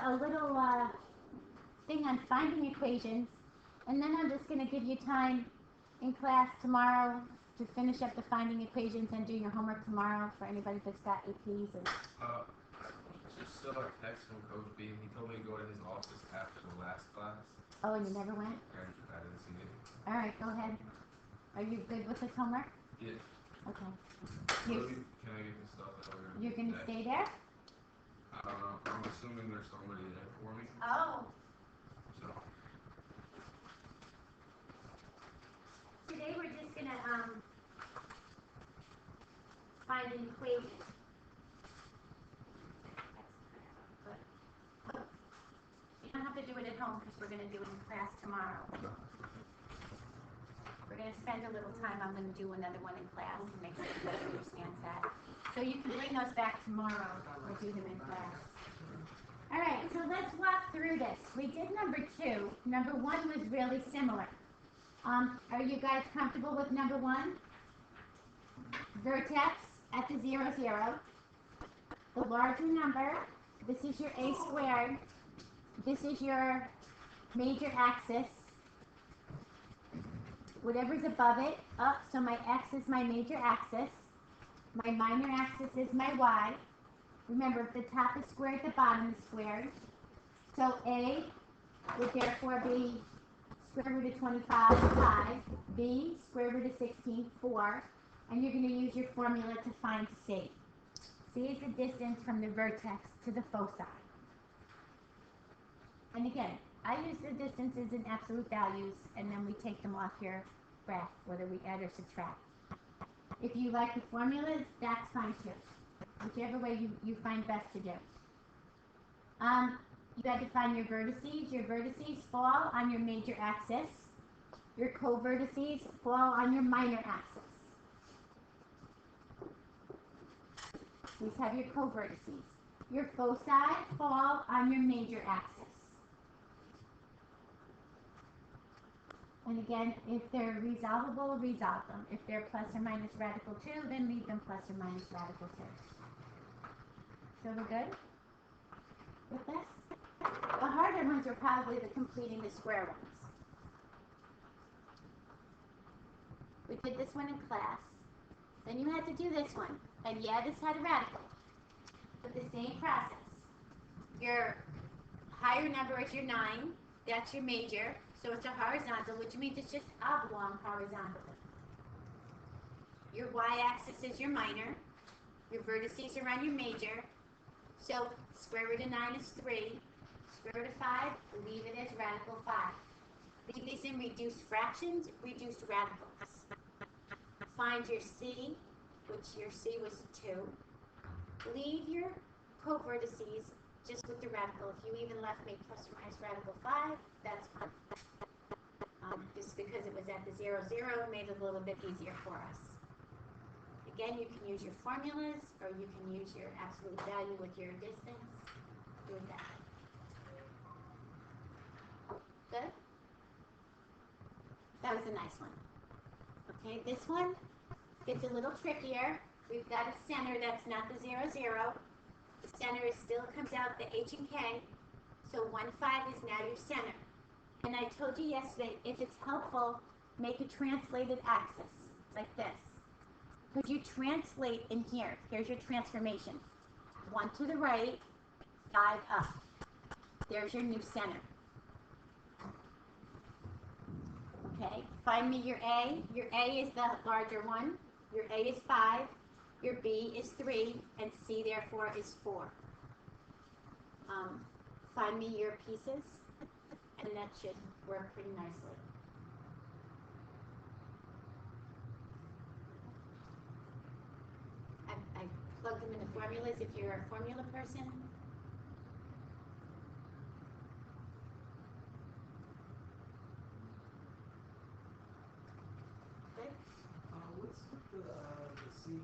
a little thing on finding equations, and then I'm just going to give you time in class tomorrow to finish up the finding equations and do your homework tomorrow for anybody that's got APs. And just still like texting Coach B. He told me to go to his office after the last class. Oh, and you never went? I didn't see it. All right, go ahead. Are you good with this homework? Yeah. Okay. Can I get the stuff that we're You're going to stay there? I don't know. I'm assuming there's somebody there for me. Oh. So. Today we're just going to find an equation. You don't have to do it at home because we're going to do it in class tomorrow. We're going to spend a little time. I'm going to do another one in class and make sure everybody understands that. So you can bring those back tomorrow. We'll do them in class. All right, so let's walk through this. We did number 2. Number 1 was really similar. Are you guys comfortable with number 1? Vertex at the 0, 0. The larger number, this is your a squared. This is your major axis. Whatever's above it, up, so my x is my major axis. My minor axis is my y. Remember, if the top is squared, the bottom is squared. So a would therefore be square root of 25, 5. B, square root of 16, 4. And you're going to use your formula to find c. C is the distance from the vertex to the foci. And again, I use the distances in absolute values, and then we take them off your graph, whether we add or subtract. If you like the formulas, that's fine too. Whichever way you find best to do. You had to find your vertices. Your vertices fall on your major axis. Your co-vertices fall on your minor axis. These have your co-vertices. Your foci fall on your major axis. And again, if they're resolvable, resolve them. If they're plus or minus radical 2, then leave them plus or minus radical 2. So we're good with this? The harder ones are probably the completing the square ones. We did this one in class. Then you had to do this one. And yeah, this had a radical. But the same process. Your higher number is your 9. That's your major. So it's a horizontal, which means it's just oblong horizontally. Your y-axis is your minor. Your vertices are on your major. So square root of 9 is 3. Square root of 5, leave it as radical 5. Leave these in reduced fractions, reduced radicals. Find your c, which your c was 2. Leave your co-vertices just with the radical. If you even left me plus or minus radical 5, that's fine. Just because it was at the 0, 0, made it a little bit easier for us. Again, you can use your formulas, or you can use your absolute value with your distance. Do it that way. Good? That was a nice one. Okay, this one gets a little trickier. We've got a center that's not the 0, 0. The center still comes out the h and k. So 1, 5 is now your center. And I told you yesterday, if it's helpful, make a translated axis, like this. Could you translate in here? Here's your transformation. 1 to the right, 5 up. There's your new center. Okay, find me your A. Your A is the larger one. Your A is 5. Your B is 3. And C, therefore, is 4. Find me your pieces. And that should work pretty nicely. I plugged them in the formulas if you're a formula person. Good. What's the CV?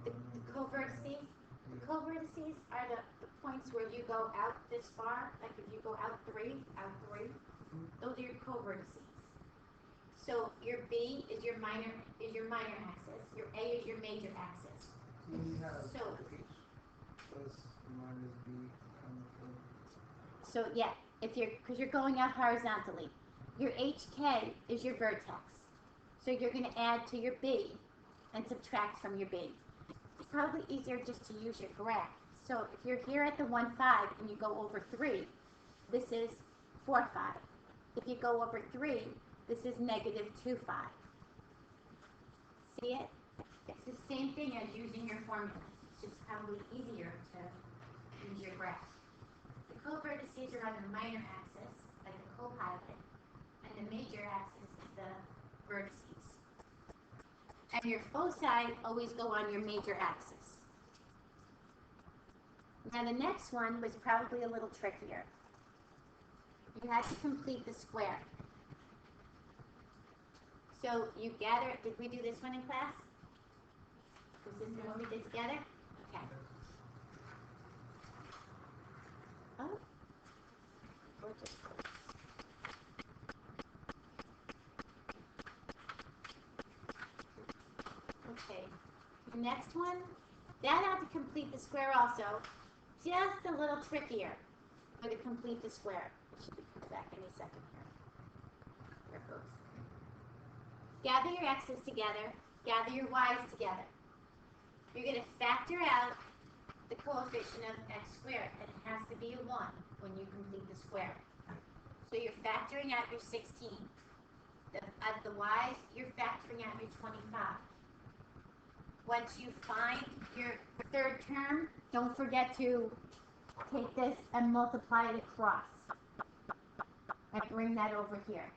The co-vertices. The co-vertices are the points where you go out this far, like if you go out 3, those are your co-vertices. So your B is your minor axis. Your A is your major axis. So we have So H plus minus B coming from So yeah, because you're going out horizontally. Your HK is your vertex. So you're going to add to your B and subtract from your B. It's probably easier just to use your graph. So if you're here at the 1, 5 and you go over 3, this is 4, 5. If you go over 3, this is negative 2, 5. See it? It's the same thing as using your formulas. It's just probably easier to use your graph. The covertices are on the minor axis, like the copilot, and the major axis is the vertices. And your foci always go on your major axis. Now the next one was probably a little trickier. You had to complete the square. So you gather, did we do this one in class? Was this the one we did together? Okay. Oh, gorgeous. Okay, the next one, that had to complete the square also. Just a little trickier for to complete the square. It should be back any second here. There it goes. Gather your x's together, gather your y's together. You're going to factor out the coefficient of x squared, and it has to be a 1 when you complete the square. So you're factoring out your 16. At the y's, you're factoring out your 25. Once you find your third term, don't forget to take this and multiply it across. And bring that over here.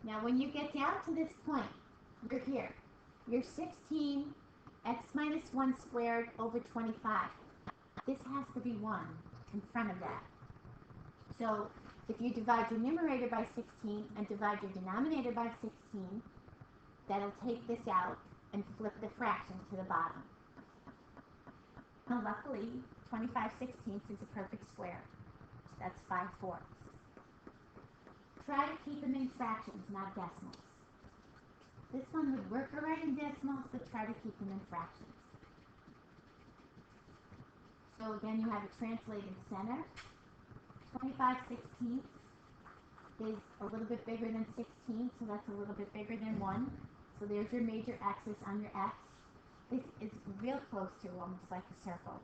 Now when you get down to this point, you're here. You're 16 x minus 1 squared over 25. This has to be 1 in front of that. So if you divide your numerator by 16 and divide your denominator by 16, that'll take this out and flip the fraction to the bottom. Now luckily, 25/16 is a perfect square. That's 5/4. Try to keep them in fractions, not decimals. This one would work all right in decimals, but try to keep them in fractions. So again, you have a translated center. 25/16 is a little bit bigger than 16, so that's a little bit bigger than 1. So there's your major axis on your x. This is real close to almost like a circle.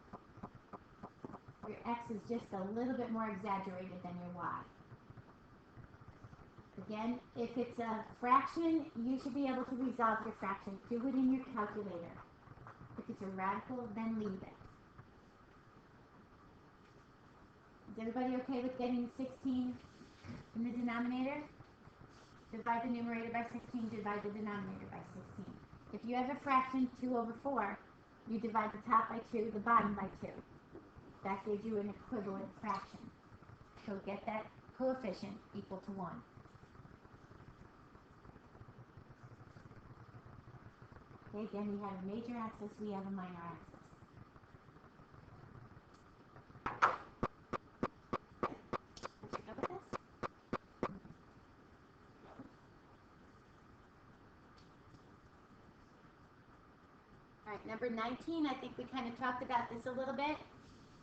Your x is just a little bit more exaggerated than your y. Again, if it's a fraction, you should be able to resolve your fraction. Do it in your calculator. If it's a radical, then leave it. Is everybody okay with getting 16 in the denominator? Divide the numerator by 16, divide the denominator by 16. If you have a fraction 2/4, you divide the top by 2, the bottom by 2. That gives you an equivalent fraction. So get that coefficient equal to 1. Okay, again, we have a major axis, we have a minor axis. Did you go with this? All right, number 19, I think we kind of talked about this a little bit.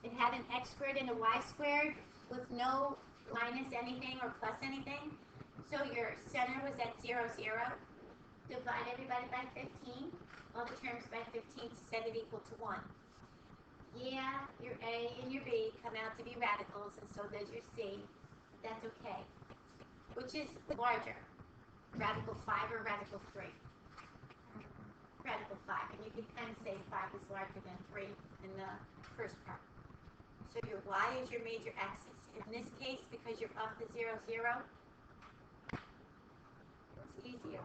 It had an x squared and a y squared with no minus anything or plus anything. So your center was at 0, 0. Divide everybody by 15. All the terms by 15 to set it equal to 1. Yeah, your A and your B come out to be radicals, and so does your C. But that's okay. Which is larger? Radical 5 or radical 3? Radical 5. And you can kind of say 5 is larger than 3 in the first part. So your y is your major axis. In this case, because you're off the 0, 0, it's easier.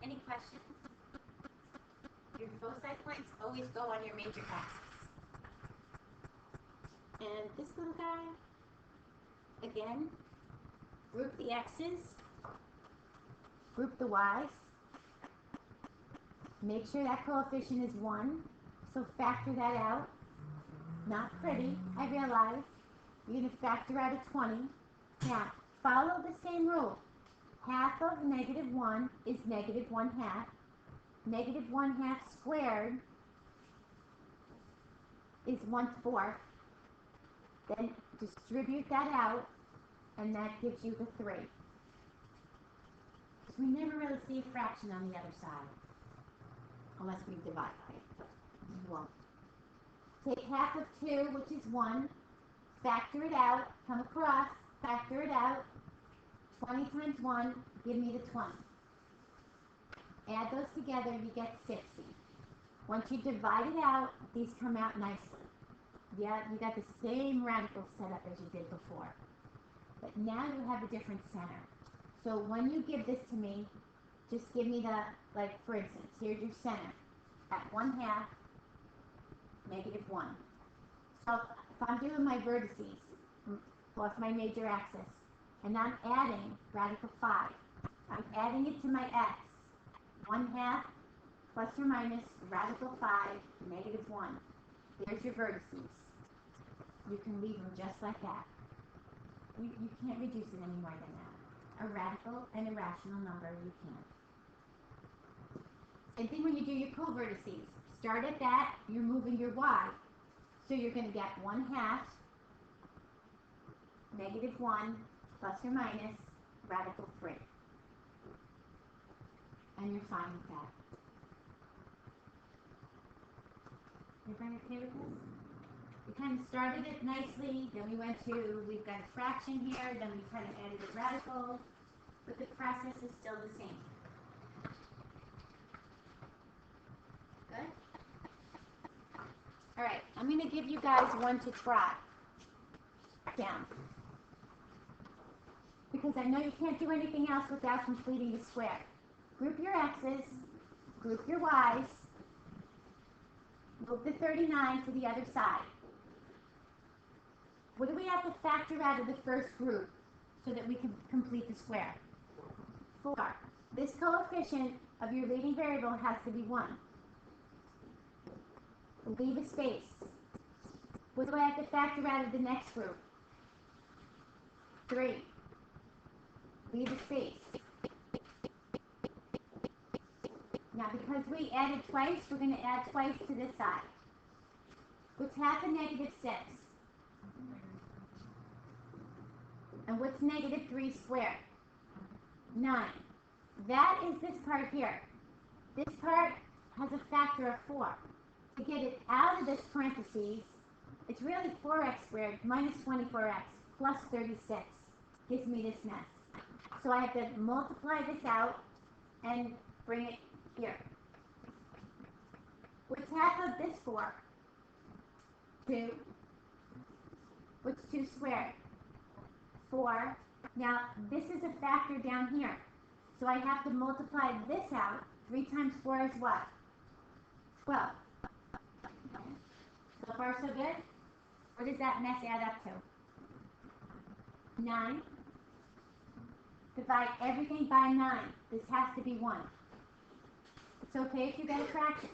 Any questions? Your foci points always go on your major axis. And this little guy, again, group the x's, group the y's, make sure that coefficient is 1, so factor that out. Not pretty, I realize. You're going to factor out a 20. Now, follow the same rule. Half of -1 is -1/2. negative 1/2 squared is 1/4. Then distribute that out, and that gives you the 3. We never really see a fraction on the other side, unless we divide by it. We won't. Take half of 2, which is 1, factor it out, come across, factor it out. 20 times 1, give me the 20. Add those together, you get 60. Once you divide it out, these come out nicely. Yeah, you got the same radical setup as you did before. But now you have a different center. So when you give this to me, just give me the, like for instance, here's your center at 1/2, negative 1. So if I'm doing my vertices plus my major axis, and I'm adding radical 5, I'm adding it to my x, 1/2 plus or minus radical 5, negative 1. There's your vertices. You can leave them just like that. You can't reduce it any more than that. A radical and irrational number, you can't. Same thing when you do your co-vertices. Start at that, you're moving your y. So you're going to get 1/2, negative 1, plus or minus, radical 3. And you're fine with that. Everybody okay with this? We kind of started it nicely, then we went to, we've got a fraction here, then we kind of added a radical, but the process is still the same. Good? Alright, I'm going to give you guys one to try. Down. Because I know you can't do anything else without completing the square. Group your x's, group your y's, move the 39 to the other side. What do we have to factor out of the first group so that we can complete the square? 4. This coefficient of your leading variable has to be 1. Leave a space. What do I have to factor out of the next group? 3. Leave a space. Now because we added twice, we're going to add twice to this side. What's half of negative 6? And what's negative 3 squared? 9. That is this part here. This part has a factor of 4. To get it out of this parentheses, it's really 4x squared minus 24x plus 36 gives me this mess. So I have to multiply this out and bring it here. What's half of this 4? 2. What's 2 squared? 4. Now, this is a factor down here. So I have to multiply this out. 3 times 4 is what? 12. So far, so good? What does that mess add up to? 9. Divide everything by 9. This has to be 1. It's okay if you get a fraction.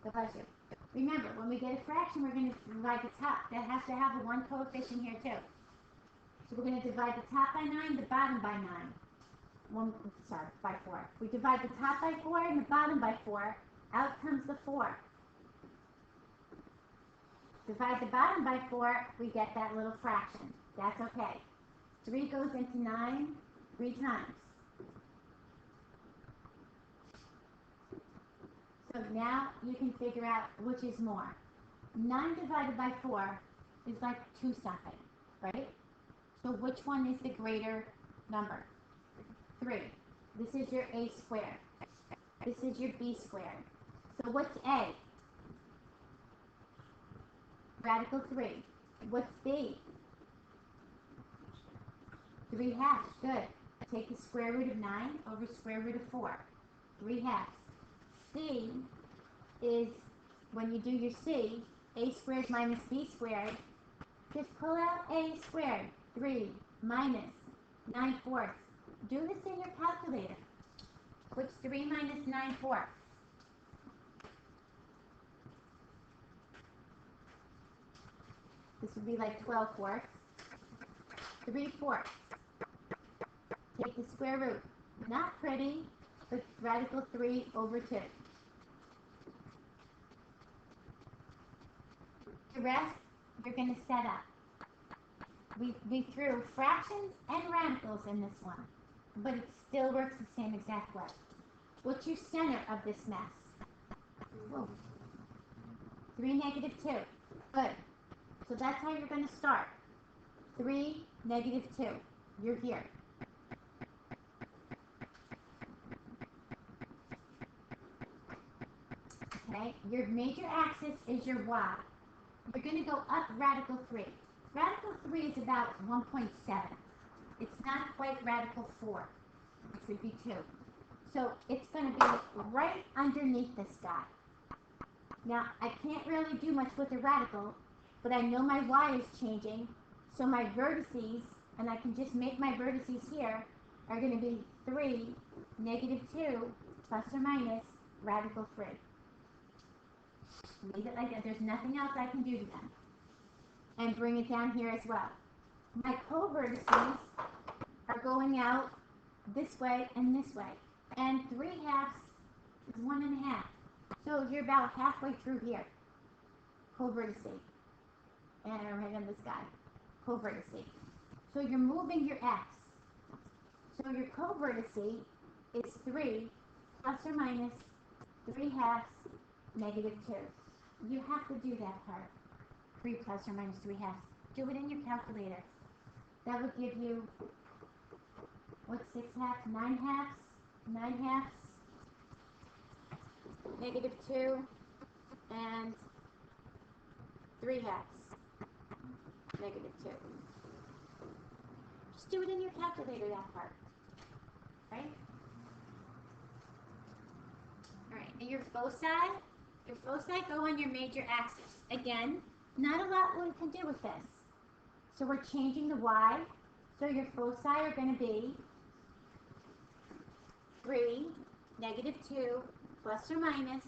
God bless you. Remember, when we get a fraction, we're going to divide the top. That has to have a 1 coefficient here, too. So we're going to divide the top by 9, the bottom by 9. By 4. We divide the top by 4 and the bottom by 4. Out comes the 4. Divide the bottom by 4, we get that little fraction. That's okay. 3 goes into 9 3 times. So now you can figure out which is more. 9 divided by 4 is like 2 something, right? So which one is the greater number? 3. This is your a squared. This is your b squared. So what's a? Radical 3. What's b? 3/2. Good. Take the square root of 9 over square root of 4. 3/2. C is, when you do your C, a squared minus b squared. Just pull out a squared. 3 minus 9/4. Do this in your calculator. What's 3 minus 9/4? This would be like 12/4. 3/4. Take the square root. Not pretty. with radical 3 over 2. The rest, you're going to set up. We threw fractions and radicals in this one, but it still works the same exact way. What's your center of this mess? Whoa. 3, negative 2. Good. So that's how you're going to start. 3, negative 2. You're here. Okay, your major axis is your y. You're going to go up radical 3. Radical 3 is about 1.7. It's not quite radical 4, which would be 2. So it's going to be right underneath this guy. Now, I can't really do much with the radical, but I know my y is changing, so my vertices, and I can just make my vertices here, are going to be 3, negative 2, plus or minus radical 3. Leave it like that. There's nothing else I can do to them. And bring it down here as well. My co-vertices are going out this way and this way. And 3 halves is 1 1/2. So you're about halfway through here. Co-vertice. And right on this guy. Co-vertice. So you're moving your x. So your co-vertice is 3 plus or minus 3 halves negative 2. You have to do that part. 3 plus or minus 3 halves. Do it in your calculator. That would give you, what's 6 halves? 9 halves? 9 halves. Negative 2. And 3 halves. Negative 2. Just do it in your calculator, that part. Right? Alright, and your foci go on your major axis. Again, not a lot we can do with this. So we're changing the y. So your foci are going to be 3, negative 2, plus or minus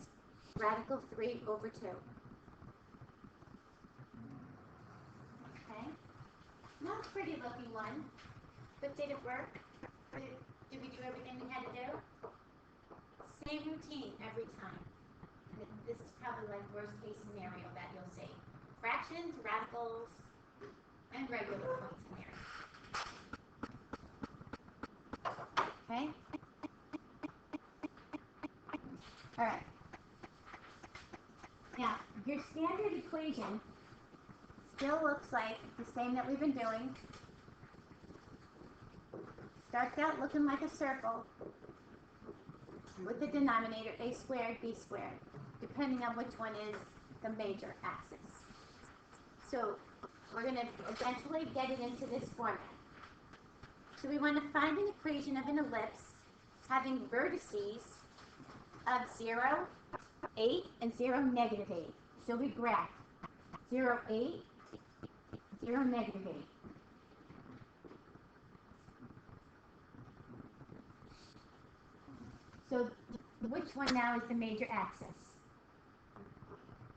radical 3 over 2. Okay? Not a pretty looking one, but did it work? Did we do everything we had to do? Same routine every time. This is probably like worst case scenario that you'll see. Fractions, radicals, and regular points in there. Okay? Alright. Now, your standard equation still looks like the same that we've been doing. Starts out looking like a circle with the denominator a squared, b squared, depending on which one is the major axis. So we're going to eventually get it into this format. So we want to find an equation of an ellipse having vertices of 0, 8, and 0, negative 8. So we graph 0, 8, 0, negative 8. So which one now is the major axis?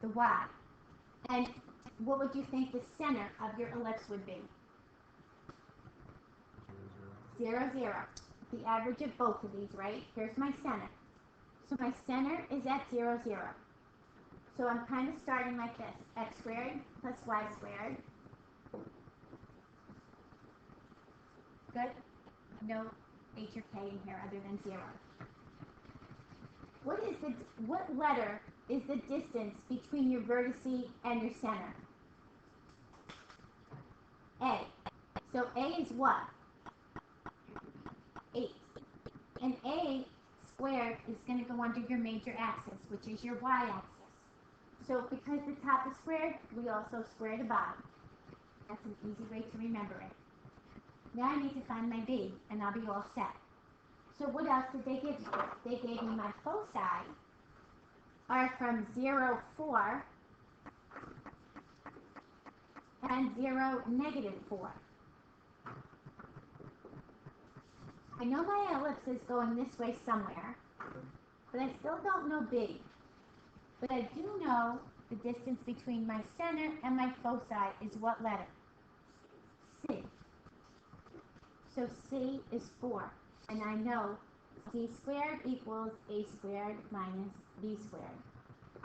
The y. And what would you think the center of your ellipse would be? 0, 0. The average of both of these, right? Here's my center. So my center is at 0, 0. So I'm kind of starting like this. X squared plus y squared. Good? No h or k in here other than 0. What letter is the distance between your vertice and your center? A. So A is what? 8. And A squared is going to go under your major axis, which is your y-axis. So because the top is squared, we also square the bottom. That's an easy way to remember it. Now I need to find my B, and I'll be all set. So what else did they give me? They gave me my foci are from 0, 4 and 0, negative 4. I know my ellipse is going this way somewhere, but I still don't know B. But I do know the distance between my center and my foci is what letter? C. So C is 4. And I know c squared equals a squared minus b squared.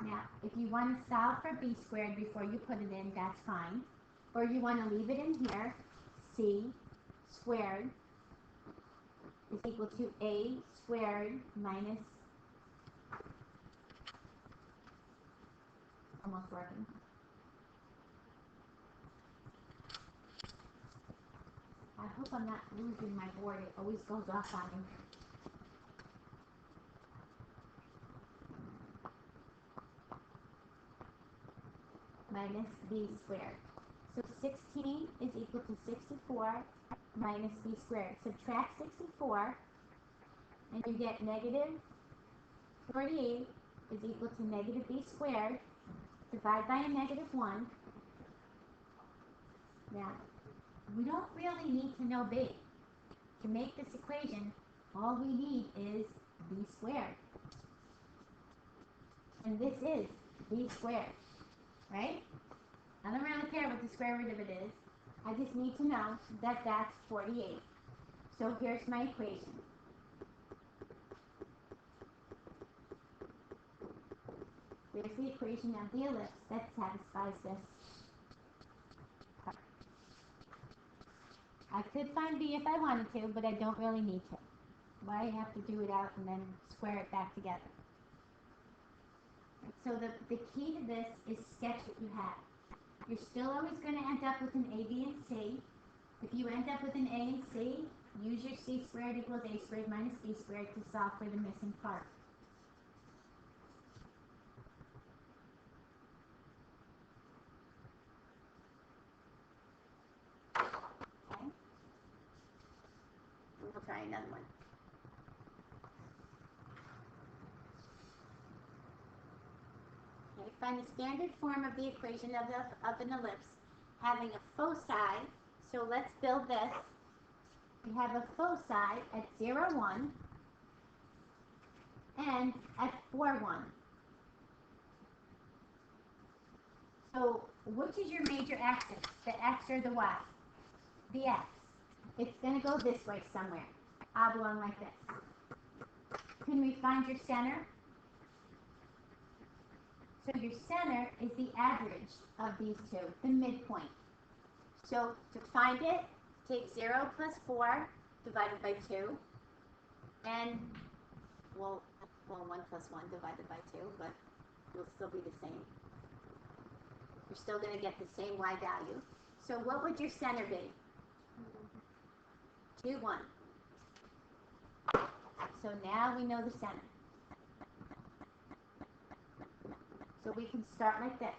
Now, if you want to solve for b squared before you put it in, that's fine. Or you want to leave it in here, c squared is equal to a squared minus, almost working, I hope I'm not losing my board, it always goes off on me. Minus b squared. So 16 is equal to 64 minus b squared. Subtract 64 and you get negative 48 is equal to negative b squared. Divide by a negative 1. Now, we don't really need to know b. To make this equation, all we need is b squared. And this is b squared, right? I don't really care what the square root of it is. I just need to know that that's 48. So here's my equation. There's the equation of the ellipse that satisfies this. I could find b if I wanted to, but I don't really need to. Why have to do it out and then square it back together? So the key to this is sketch what you have. You're still always going to end up with an a, b, and c. If you end up with an a and c, use your c squared equals a squared minus b squared to solve for the missing part. Okay? We'll try another one. Okay, find the standard form of the equation of an ellipse having a foci. So let's build this. We have a foci at 0, 1 and at 4, 1. So which is your major axis? The x or the y? The x. It's going to go this way somewhere. Oblong like this. Can we find your center? So your center is the average of these two, the midpoint. So to find it, take 0 plus 4 divided by 2, and, well 1 plus 1 divided by 2, but it will still be the same. You're still going to get the same y value. So what would your center be? 2, 1. So now we know the center. So we can start like this.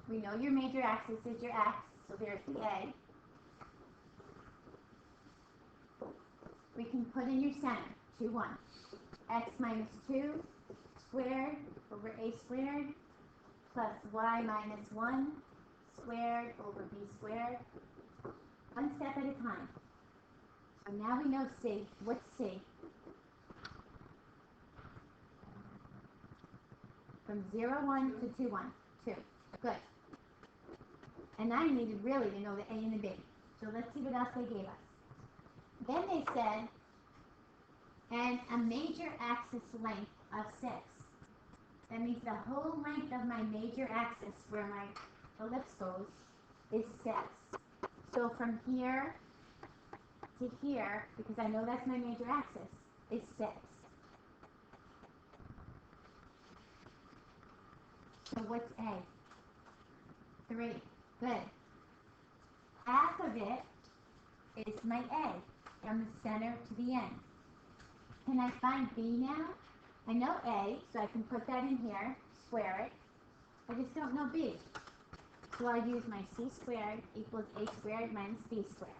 We know your major axis is your x, so there's the a. We can put in your center, 2, 1. X minus 2 squared over a squared plus y minus 1 squared over b squared. One step at a time. So now we know c. What's c? From 0, 1 to 2, 1. 2. Good. And I needed really to know the a and the b. So let's see what else they gave us. Then they said, and a major axis length of 6. That means the whole length of my major axis where my ellipse goes is 6. So from here to here, because I know that's my major axis, is 6. So what's a? 3. Good. Half of it is my a, from the center to the end. Can I find b now? I know a, so I can put that in here, square it. I just don't know b. So I'll use my c squared equals a squared minus b squared.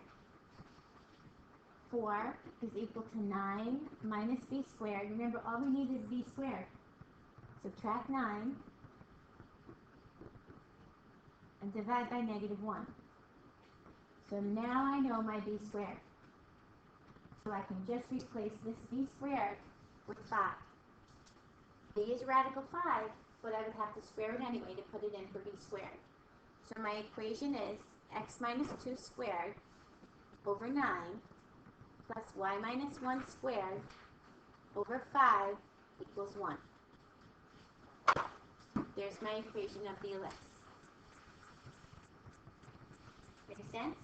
4 is equal to 9 minus b squared. Remember, all we need is b squared. Subtract 9 and divide by negative 1. So now I know my b squared. So I can just replace this b squared with 5. b is radical 5, but I would have to square it anyway to put it in for b squared. So my equation is x minus 2 squared over 9 plus y minus 1 squared over 5 equals 1. There's my equation of the ellipse. Make sense?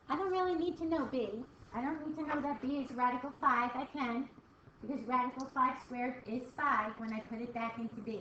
I don't really need to know b. I don't need to know that b is radical 5. I can, because radical 5 squared is 5 when I put it back into b.